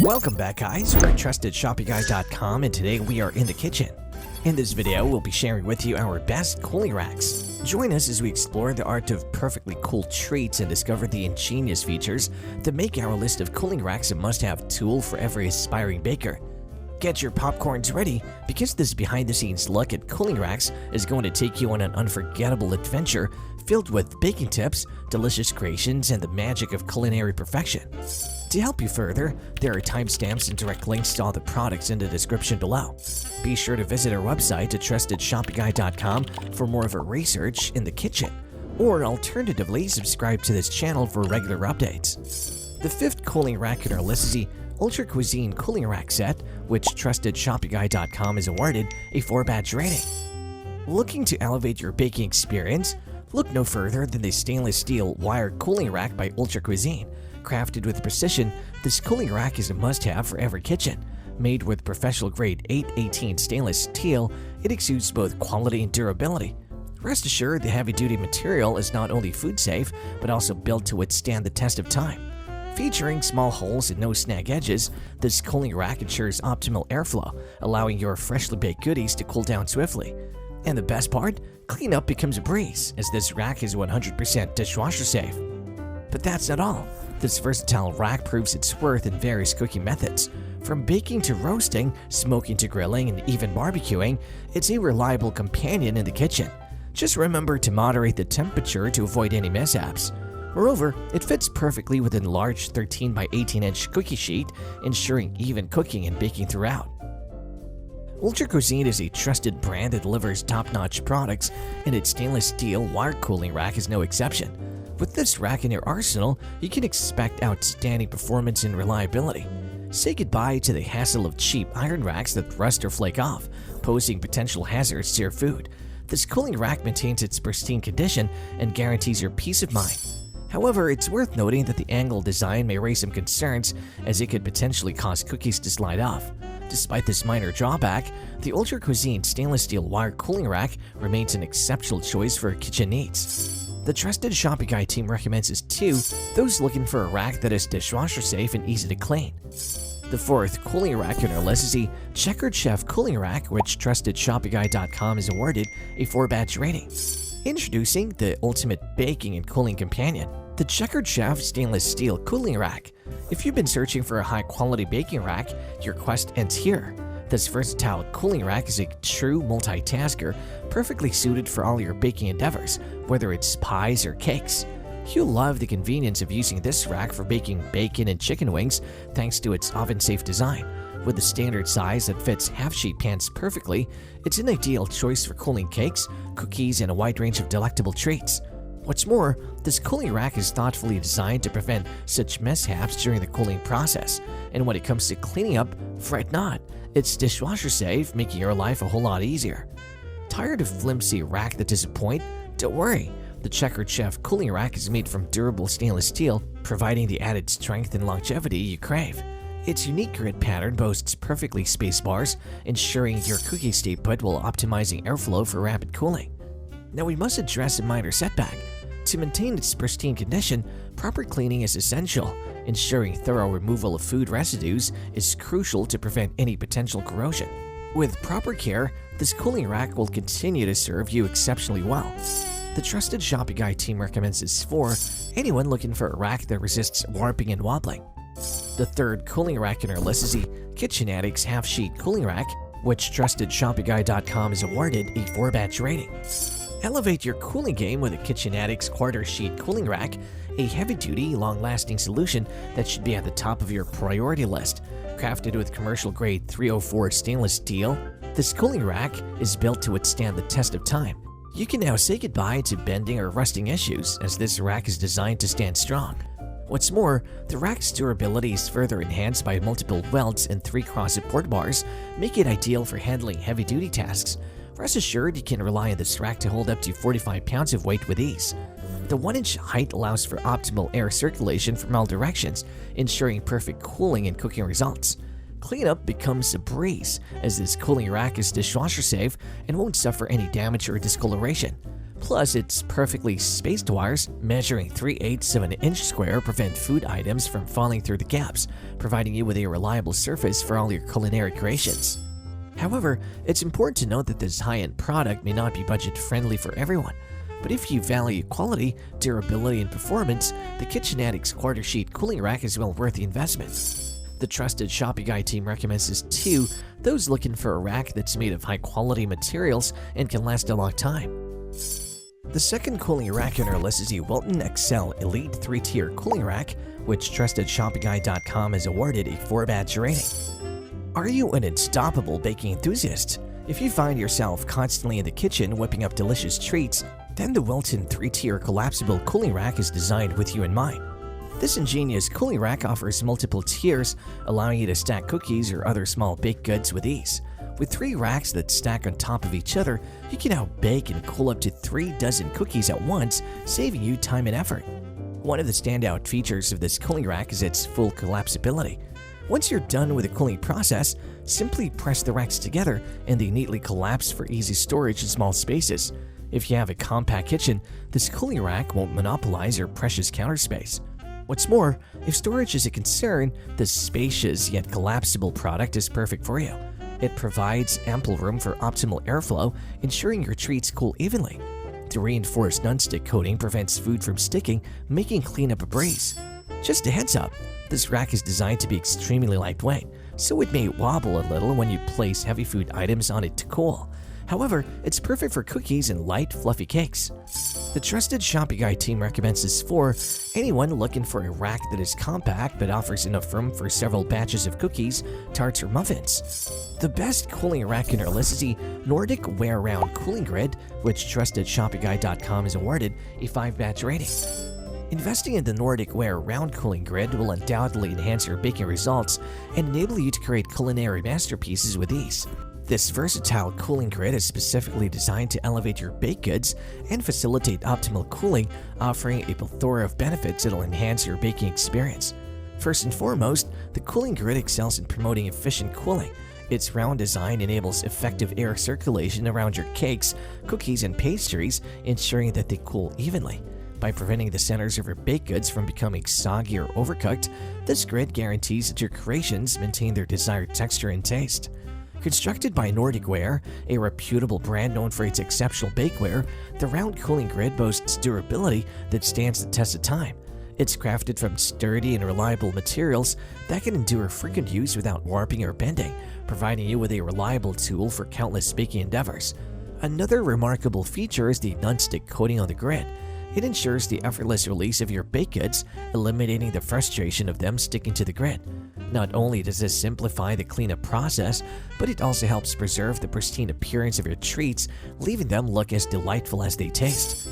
Welcome back, guys. We're at TrustedShoppingGuide.com, and today we are in the kitchen. In this video, we'll be sharing with you our best cooling racks. Join us as we explore the art of perfectly cooled treats and discover the ingenious features that make our list of cooling racks a must-have tool for every aspiring baker. Get your popcorns ready, because this behind-the-scenes look at cooling racks is going to take you on an unforgettable adventure filled with baking tips, delicious creations, and the magic of culinary perfection. To help you further, there are timestamps and direct links to all the products in the description below. Be sure to visit our website at TrustedShoppingGuide.com for more of our research in the kitchen, or alternatively, subscribe to this channel for regular updates. The fifth cooling rack in our list is the Cuisine cooling rack set, which TrustedShoppingGuide.com has awarded a 4-badge rating. Looking to elevate your baking experience? Look no further than the stainless steel Ware cooling rack by Cuisine. Crafted with precision, this cooling rack is a must-have for every kitchen. Made with professional-grade 818 stainless steel, it exudes both quality and durability. Rest assured, the heavy-duty material is not only food-safe, but also built to withstand the test of time. Featuring small holes and no snag edges, this cooling rack ensures optimal airflow, allowing your freshly baked goodies to cool down swiftly. And the best part? Cleanup becomes a breeze, as this rack is 100% dishwasher safe. But that's not all. This versatile rack proves its worth in various cooking methods. From baking to roasting, smoking to grilling, and even barbecuing, it's a reliable companion in the kitchen. Just remember to moderate the temperature to avoid any mishaps. Moreover, it fits perfectly within a large 13 by 18-inch cookie sheet, ensuring even cooking and baking throughout. Cuisine is a trusted brand that delivers top-notch products, and its stainless steel Ware cooling rack is no exception. With this rack in your arsenal, you can expect outstanding performance and reliability. Say goodbye to the hassle of cheap iron racks that rust or flake off, posing potential hazards to your food. This cooling rack maintains its pristine condition and guarantees your peace of mind. However, it's worth noting that the angled design may raise some concerns, as it could potentially cause cookies to slide off. Despite this minor drawback, the Cuisine stainless steel Ware cooling rack remains an exceptional choice for kitchen needs. The Trusted Shopping Guide team recommends this to those looking for a rack that is dishwasher safe and easy to clean. The fourth cooling rack in our list is the Checkered Chef cooling rack, which TrustedShoppingGuide.com has awarded a 4-badge rating. Introducing the ultimate baking and cooling companion, the Checkered Chef stainless steel cooling rack. If you've been searching for a high-quality baking rack, your quest ends here. This versatile cooling rack is a true multitasker, perfectly suited for all your baking endeavors, whether it's pies or cakes. You'll love the convenience of using this rack for baking bacon and chicken wings thanks to its oven-safe design. With a standard size that fits half-sheet pans perfectly, it's an ideal choice for cooling cakes, cookies, and a wide range of delectable treats. What's more, this cooling rack is thoughtfully designed to prevent such mishaps during the cooling process, and when it comes to cleaning up, fret not. It's dishwasher safe, making your life a whole lot easier. Tired of flimsy rack that disappoint? Don't worry. The Checkered Chef cooling rack is made from durable stainless steel, providing the added strength and longevity you crave. Its unique grid pattern boasts perfectly spaced bars, ensuring your cookies stay put while optimizing airflow for rapid cooling. Now we must address a minor setback. To maintain its pristine condition, proper cleaning is essential. Ensuring thorough removal of food residues is crucial to prevent any potential corrosion. With proper care, this cooling rack will continue to serve you exceptionally well. The Trusted Shopping Guide team recommends this for anyone looking for a rack that resists warping and wobbling. The third cooling rack in our list is the KITCHENATICS half-sheet cooling rack, which TrustedShoppingGuide.com has awarded a 4-badge rating. Elevate your cooling game with a KITCHENATICS quarter-sheet cooling rack, a heavy-duty, long-lasting solution that should be at the top of your priority list. Crafted with commercial-grade 304 stainless steel, this cooling rack is built to withstand the test of time. You can now say goodbye to bending or rusting issues, as this rack is designed to stand strong. What's more, the rack's durability is further enhanced by multiple welds and 3 cross-support bars, making it ideal for handling heavy-duty tasks. Rest assured, you can rely on this rack to hold up to 45 pounds of weight with ease. The 1-inch height allows for optimal air circulation from all directions, ensuring perfect cooling and cooking results. Cleanup becomes a breeze, as this cooling rack is dishwasher safe and won't suffer any damage or discoloration. Plus, its perfectly spaced wires, measuring 3/8 of an inch square, prevent food items from falling through the gaps, providing you with a reliable surface for all your culinary creations. However, it's important to note that this high-end product may not be budget-friendly for everyone. But if you value quality, durability, and performance, the KITCHENATICS quarter-sheet cooling rack is well worth the investment. The trusted Shopping Guide team recommends this to those looking for a rack that's made of high-quality materials and can last a long time. The second cooling rack on our list is the Wilton Excelle Elite 3-tier cooling rack, which TrustedShoppingGuide.com has awarded a 4-badge rating. Are you an unstoppable baking enthusiast? If you find yourself constantly in the kitchen whipping up delicious treats, then the Wilton 3-tier collapsible cooling rack is designed with you in mind. This ingenious cooling rack offers multiple tiers, allowing you to stack cookies or other small baked goods with ease. With 3 racks that stack on top of each other, you can now bake and cool up to 3 dozen cookies at once, saving you time and effort. One of the standout features of this cooling rack is its full collapsibility. Once you're done with the cooling process, simply press the racks together and they neatly collapse for easy storage in small spaces. If you have a compact kitchen, this cooling rack won't monopolize your precious counter space. What's more, if storage is a concern, this spacious yet collapsible product is perfect for you. It provides ample room for optimal airflow, ensuring your treats cool evenly. The reinforced nonstick coating prevents food from sticking, making cleanup a breeze. Just a heads up, this rack is designed to be extremely lightweight, so it may wobble a little when you place heavy food items on it to cool. However, it's perfect for cookies and light, fluffy cakes. The trusted Shopping Guide team recommends this for anyone looking for a rack that is compact but offers enough room for several batches of cookies, tarts, or muffins. The best cooling rack in our list is the Nordic Ware Round Cooling Grid, which TrustedShoppingGuide.com has awarded a 5-badge rating. Investing in the Nordic Ware Round Cooling Grid will undoubtedly enhance your baking results and enable you to create culinary masterpieces with ease. This versatile cooling grid is specifically designed to elevate your baked goods and facilitate optimal cooling, offering a plethora of benefits that will enhance your baking experience. First and foremost, the cooling grid excels in promoting efficient cooling. Its round design enables effective air circulation around your cakes, cookies, and pastries, ensuring that they cool evenly. By preventing the centers of your baked goods from becoming soggy or overcooked, this grid guarantees that your creations maintain their desired texture and taste. Constructed by Nordic Ware, a reputable brand known for its exceptional bakeware, the round cooling grid boasts durability that stands the test of time. It's crafted from sturdy and reliable materials that can endure frequent use without warping or bending, providing you with a reliable tool for countless baking endeavors. Another remarkable feature is the nonstick coating on the grid. It ensures the effortless release of your baked goods, eliminating the frustration of them sticking to the grid. Not only does this simplify the cleanup process, but it also helps preserve the pristine appearance of your treats, leaving them look as delightful as they taste.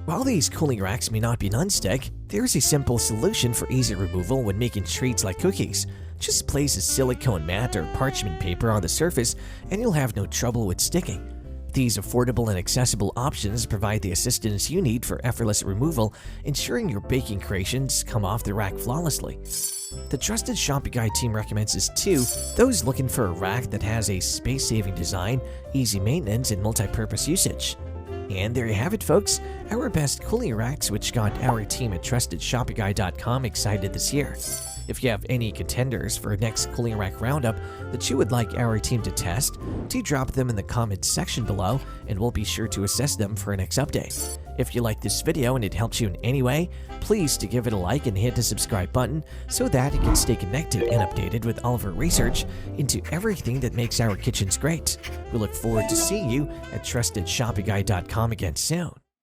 While these cooling racks may not be nonstick, there's a simple solution for easy removal when making treats like cookies. Just place a silicone mat or parchment paper on the surface and you'll have no trouble with sticking. These affordable and accessible options provide the assistance you need for effortless removal, ensuring your baking creations come off the rack flawlessly. The trusted Shopping Guide team recommends this to those looking for a rack that has a space-saving design, easy maintenance, and multi-purpose usage. And there you have it, folks, our best cooling racks which got our team at TrustedShoppingGuide.com excited this year. If you have any contenders for next cooling rack roundup that you would like our team to test, do drop them in the comments section below and we'll be sure to assess them for our next update. If you like this video and it helps you in any way, please do give it a like and hit the subscribe button so that you can stay connected and updated with all of our research into everything that makes our kitchens great. We look forward to seeing you at TrustedShoppingGuide.com again soon.